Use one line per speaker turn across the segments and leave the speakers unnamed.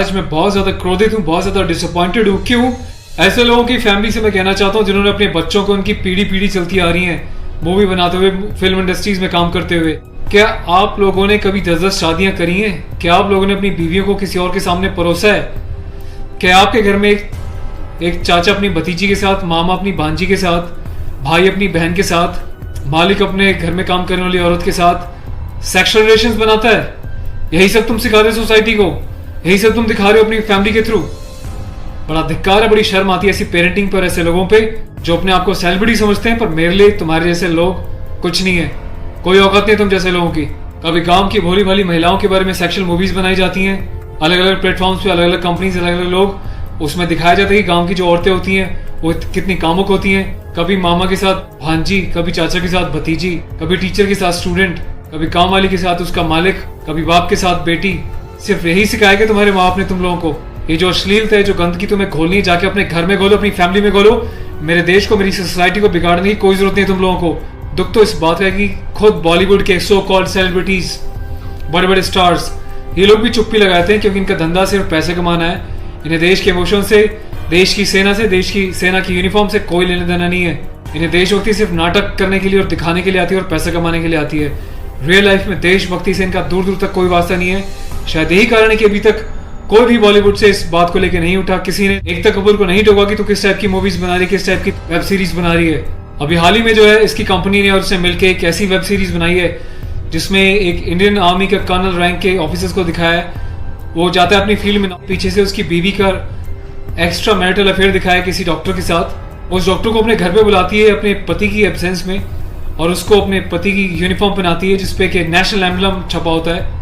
आज मैं बहुत ज्यादा क्रोधित हूँ, बहुत ज्यादा डिसअपॉइंटेड हूँ। क्यों? ऐसे लोगों की फैमिली से मैं कहना चाहता हूँ जिन्होंने अपने बच्चों को उनकी पीढ़ी पीढ़ी चलती आ रही है मूवी बनाते हुए, फिल्म इंडस्ट्रीज में काम करते हुए। क्या आप लोगों ने कभी 10-10 शादियां करी हैं? क्या आप लोगों ने अपनी बीवियों को किसी और के सामने परोसा है? क्या आपके घर में एक चाचा अपनी भतीजी के साथ, मामा अपनी भांजी के साथ, भाई अपनी बहन के साथ, मालिक अपने घर में काम करने वाली औरत के साथ सेक्सुअल रिलेशंस बनाता है? यही सब तुम सिखा रहे हो सोसाइटी को? यही सब तुम दिखा रहे हो अपनी फैमिली के थ्रू? बड़ा धिक्कार है, बड़ी शर्म आती है ऐसी पेरेंटिंग पर, ऐसे लोगों पे जो अपने आप को सेलिब्रिटी समझते हैं। पर मेरे लिए तुम्हारे जैसे लोग कुछ नहीं है, कोई औकात नहीं तुम जैसे लोगों की। कभी गांव की भोली भाली महिलाओं के बारे में सेक्सुअल मूवीज बनाई जाती हैं, अलग अलग प्लेटफॉर्म्स पे, अलग अलग कंपनीज, अलग अलग लोग, उसमें दिखाया जाता है कि गांव की जो औरतें होती हैं वो कितनी कामुक होती हैं। कभी मामा के साथ भांजी, कभी चाचा के साथ भतीजी, कभी टीचर के साथ स्टूडेंट, कभी काम वाली के साथ उसका मालिक, कभी बाप के साथ बेटी। सिर्फ यही सिखाया कि तुम्हारे माँ बाप ने तुम लोगों को? ये जो अश्लीलता है, जो गंदगी तुम्हें खोलनी है, जाके अपने घर में खोलो, अपनी फैमिली में खोलो। मेरे देश को, मेरी सोसाइटी को बिगाड़ने की कोई जरूरत नहीं है तुम लोगों को। दुख तो इस बात का है कि खुद बॉलीवुड के सो कॉल्ड सेलिब्रिटीज, बड़े बड़े स्टार्स, ये लोग भी चुप्पी लगाते हैं क्योंकि इनका धंधा सिर्फ पैसे कमाना है। इन्हें देश के इमोशन से, देश की सेना से, देश की सेना की यूनिफॉर्म से कोई लेना देना नहीं है। इन्हें देशभक्ति सिर्फ नाटक करने के लिए और दिखाने के लिए आती है और पैसा कमाने के लिए आती है। रियल लाइफ में देशभक्ति से इनका दूर दूर तक कोई वास्ता नहीं है। शायद यही कारण है कि अभी तक कोई भी बॉलीवुड से इस बात को लेकर नहीं उठा, किसी ने एकता कपूर को नहीं टोका कि तू किस टाइप की मूवीज बना रही है, किस टाइप की वेब सीरीज बना रही है। अभी हाल ही में जो है इसकी कंपनी ने और उसने मिलकर एक ऐसी वेब सीरीज बनाई है जिसमें एक इंडियन आर्मी का कर्नल रैंक के ऑफिसर्स को दिखाया है। वो जाता है अपनी फील्ड में, पीछे से उसकी बीवी का एक्स्ट्रा मैरिटल अफेयर दिखाया है किसी डॉक्टर के साथ। उस डॉक्टर को अपने घर पे बुलाती है अपने पति की एब्सेंस में और उसको अपने पति की यूनिफॉर्म पहनाती है जिसपे कि नेशनल एम्बलम छपा होता है,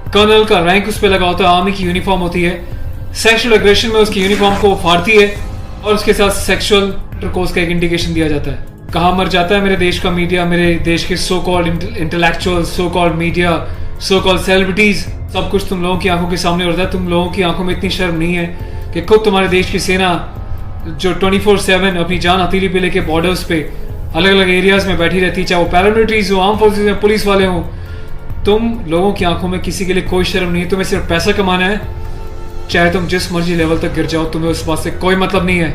कर्नल का रैंक उस पर लगा होता है, आर्मी की यूनिफॉर्म होती है। सेक्सुअल एग्रेशन में उसकी यूनिफॉर्म को फाड़ती है और उसके साथ सेक्सुअल इंटरकोर्स का एक इंडिकेशन दिया जाता है। कहाँ मर जाता है मेरे देश का मीडिया, मेरे देश के so called intellectual, so called media, so called celebrities. सब कुछ तुम लोगों की आंखों के सामने होता है। तुम लोगों की आंखों में इतनी शर्म नहीं है कि खुद तुम्हारे देश की सेना जो 24/7 अपनी जान हथेली पे लेके बॉर्डर्स पे अलग अलग एरियाज में बैठी रहती है, चाहे वो पैरामिलिट्रीज हो, आर्म फोर्सेज में पुलिस वाले हों, तुम लोगों की आंखों में किसी के लिए कोई शर्म नहीं है। तुम्हें सिर्फ पैसा कमाना है, चाहे तुम जिस मर्जी लेवल तक गिर जाओ, तुम्हें उस बात से कोई मतलब नहीं है।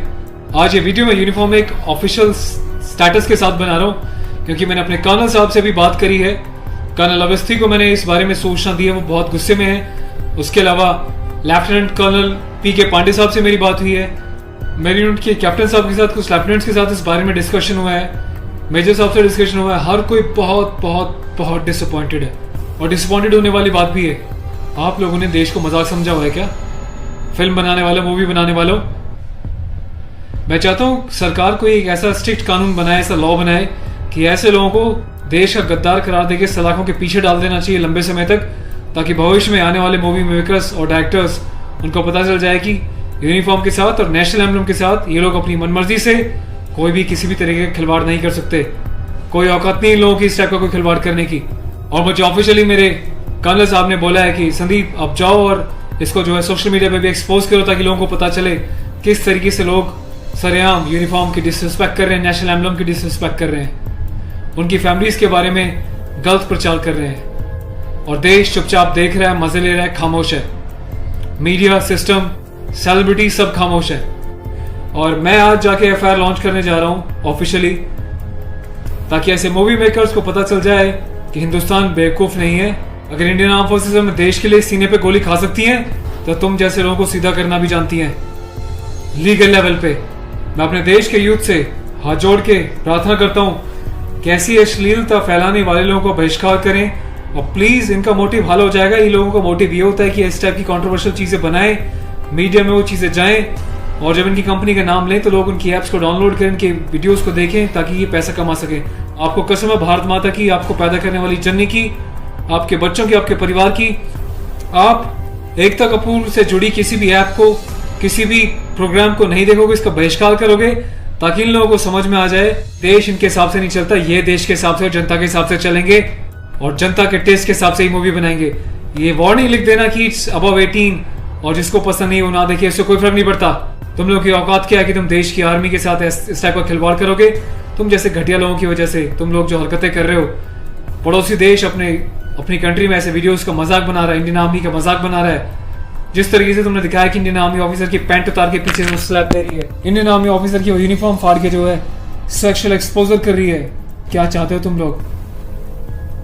आज ये वीडियो मैं यूनिफॉर्म एक ऑफिशियल स्टेटस के साथ बना रहा हूँ क्योंकि मैंने अपने कर्नल साहब से भी बात करी है। कर्नल अवस्थी को मैंने इस बारे में सूचना दी है, वो बहुत गुस्से में है। उसके अलावा लेफ्टिनेंट कर्नल पी.के. पांडे साहब से मेरी बात हुई है। मेरी यूनिट के कैप्टन साहब के साथ, कुछ लेफ्टिनेंट्स के साथ इस बारे में डिस्कशन हुआ है, मेजर साहब से डिस्कशन हुआ है। हर कोई बहुत बहुत बहुत डिसअपॉइंटेड है और डिसअपॉइंटेड होने वाली बात भी है। आप लोगों ने देश को मजाक समझा हुआ है क्या? फिल्म बनाने वालों, मूवी बनाने वालों, मैं चाहता हूँ सरकार को एक ऐसा स्ट्रिक्ट कानून बनाए, ऐसा लॉ बनाए कि ऐसे लोगों को देश का गद्दार करार देके सलाखों के पीछे डाल देना चाहिए लंबे समय तक, ताकि भविष्य में आने वाले मूवी मेकर्स और डायरेक्टर्स उनको पता चल जाए कि यूनिफॉर्म के साथ और नेशनल एम्बलम के साथ ये लोग अपनी मनमर्जी से कोई भी किसी भी तरीके का खिलवाड़ नहीं कर सकते। कोई औकात नहीं इन लोगों की इस टाइप का कोई खिलवाड़ करने की। और मुझे ऑफिशियली मेरे कर्नल साहब ने बोला है कि संदीप अब जाओ और इसको जो है सोशल मीडिया पे भी एक्सपोज करो ताकि लोगों को पता चले किस तरीके से लोग सरेआम यूनिफॉर्म की डिसरिस्पेक्ट कर रहे हैं, नेशनल एम्बलम की डिसरिस्पेक्ट कर रहे हैं, उनकी फैमिलीज के बारे में गलत प्रचार कर रहे हैं और देश चुपचाप देख रहा है, मजे ले रहा है, खामोश है। मीडिया, सिस्टम, सेलिब्रिटी सब खामोश है। और मैं आज जाके एफआईआर लॉन्च करने जा रहा हूं ऑफिशियली, ताकि ऐसे मूवी मेकर्स को पता चल जाए कि हिंदुस्तान बेवकूफ नहीं है। अगर इंडियन आर्म फोर्सेस में देश के लिए सीने पे गोली खा सकती हैं तो तुम जैसे लोगों को सीधा करना भी जानती हैं लीगल लेवल पे। मैं अपने देश के यूथ से हाथ जोड़ के प्रार्थना करता हूँ कि ऐसी अश्लीलता फैलाने वाले लोगों को बहिष्कार करें और प्लीज इनका मोटिव हल हो जाएगा। इन लोगों का मोटिव ये होता है कि इस टाइप की कंट्रोवर्शियल चीजें बनाएं, मीडिया में वो चीजें जाएं और जब इनकी कंपनी का नाम लें तो लोग उनकी ऐप्स को डाउनलोड करें, इनके वीडियोस को देखें ताकि ये पैसा कमा सकें। आपको कसम है भारत माता की, आपको पैदा करने वाली जननी की, आपके बच्चों की, आपके परिवार की, आप एकता कपूर से जुड़ी किसी भी ऐप को, किसी भी प्रोग्राम को नहीं देखोगे, इसका बहिष्कार करोगे ताकि इन लोगों को समझ में आ जाए देश इनके हिसाब से नहीं चलता, ये देश के हिसाब से और जनता के हिसाब से चलेंगे और जनता के टेस्ट के हिसाब से ही मूवी बनाएंगे। ये वार्निंग लिख देना कि इट्स अबव 18 और जिसको पसंद नहीं वो ना देखिए, इससे कोई फर्क नहीं पड़ता। तुम लोग की औकात क्या है कि तुम देश की आर्मी के साथ इस टाइप का खिलवाड़ करोगे? तुम जैसे घटिया लोगों की वजह से तुम लोग जो हरकतें कर रहे हो, पड़ोसी देश अपनी कंट्री में ऐसे वीडियोस का मजाक बना रहा है, इंडियन आर्मी का मजाक बना रहा है, जिस तरीके से तुमने दिखाया कि इंडियन आर्मी ऑफिसर की पैंट उतार के पीछे से स्लैप दे रही है, इंडियन आर्मी ऑफिसर की यूनिफॉर्म फाड़ के जो है सेक्सुअल एक्सपोजर कर रही है, क्या चाहते हो तुम लोग?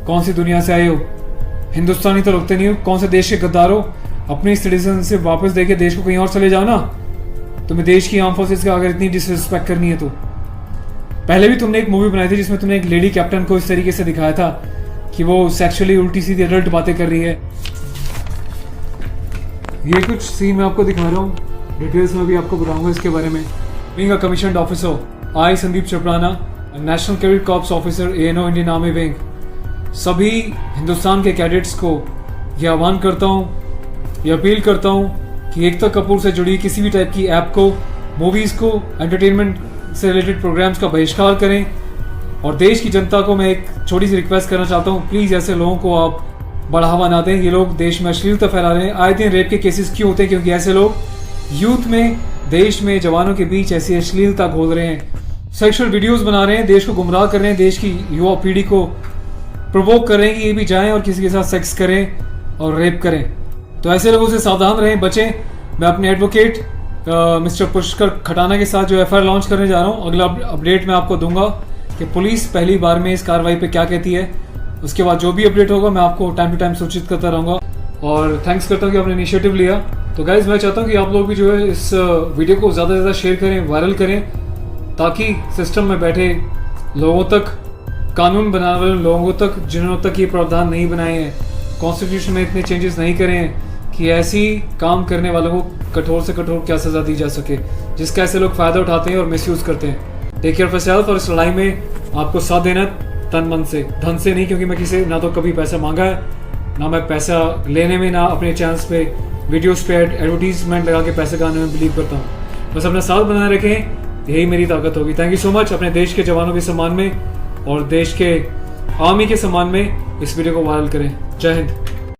कौन सी दुनिया से आए हो? हिंदुस्तानी तो लगते नहीं हो, कौन से देश के गद्दार हो? अपनी सिटीजनशिप वापस देके देश को कहीं और चले जाओ ना। तुम्हें देश की आर्म फोर्सेस का अगर इतनी डिसरिस्पेक्ट करनी है तो। पहले भी तुमने एक मूवी बनाई थी जिसमें तुमने एक लेडी कैप्टन को इस तरीके से दिखाया था कि वो सेक्सुअली उल्टी सीधी एडल्ट बातें कर रही है। ये कुछ सीन मैं आपको दिखा रहा हूँ, डिटेल्स में भी आपको बताऊंगा इसके बारे में। Being a commissioned officer, I Sandeep चपराना, national cadet corps officer ANO Indian army wing, सभी हिंदुस्तान के कैडेट्स को यह आह्वान करता हूँ, यह अपील करता हूँ कि एकता कपूर से जुड़ी किसी भी टाइप की ऐप को, मूवीज़ को, एंटरटेनमेंट से रिलेटेड प्रोग्राम्स का बहिष्कार करें। और देश की जनता को मैं एक छोटी सी रिक्वेस्ट करना चाहता हूँ, प्लीज़ ऐसे लोगों को आप बढ़ावा ना दें। ये लोग देश में अश्लीलता फैला रहे हैं। आए दिन रेप के केसेस क्यों होते हैं? क्योंकि ऐसे लोग यूथ में, देश में, जवानों के बीच ऐसी अश्लीलता घोल रहे हैं, सेक्सुअल वीडियोस बना रहे हैं, देश को गुमराह कर रहे हैं, देश की युवा पीढ़ी को प्रोवोक कर रहे हैं कि ये भी जाएं और किसी के साथ सेक्स करें और रेप करें। तो ऐसे लोगों से सावधान रहें, बचें। मैं अपने एडवोकेट मिस्टर पुष्कर खटाना के साथ जो FIR लॉन्च करने जा रहा हूँ, अगला अपडेट मैं आपको दूंगा कि पुलिस पहली बार में इस कार्रवाई पे क्या कहती है। उसके बाद जो भी अपडेट होगा मैं आपको टाइम टू टाइम सूचित करता रहूँगा। और थैंक्स करता हूँ कि आपने इनिशिएटिव लिया। तो गाइज मैं चाहता हूँ कि आप लोग भी जो है इस वीडियो को ज़्यादा से ज़्यादा शेयर करें, वायरल करें, ताकि सिस्टम में बैठे लोगों तक, कानून बनाने वाले लोगों तक, जिन्होंने तक ये प्रावधान नहीं बनाए हैं, कॉन्स्टिट्यूशन में इतने चेंजेस नहीं करे हैं कि ऐसी काम करने वालों को कठोर से कठोर क्या सज़ा दी जा सके, जिसका ऐसे लोग फ़ायदा उठाते हैं और मिसयूज़ करते हैं। Take care of yourself. और इस लड़ाई में आपको साथ देना तन मन से, धन से नहीं, क्योंकि मैं किसी ना तो कभी पैसा मांगा है, ना मैं पैसा लेने में, ना अपने चैनल्स पे वीडियोस पे एडवर्टीजमेंट लगा के पैसे कमाने में बिलीव करता हूँ। बस अपना साथ बनाए रखें, यही मेरी ताकत होगी। Thank you so much. अपने देश के जवानों के सम्मान में और देश के आर्मी के सम्मान में इस वीडियो को वायरल करें। जय हिंद।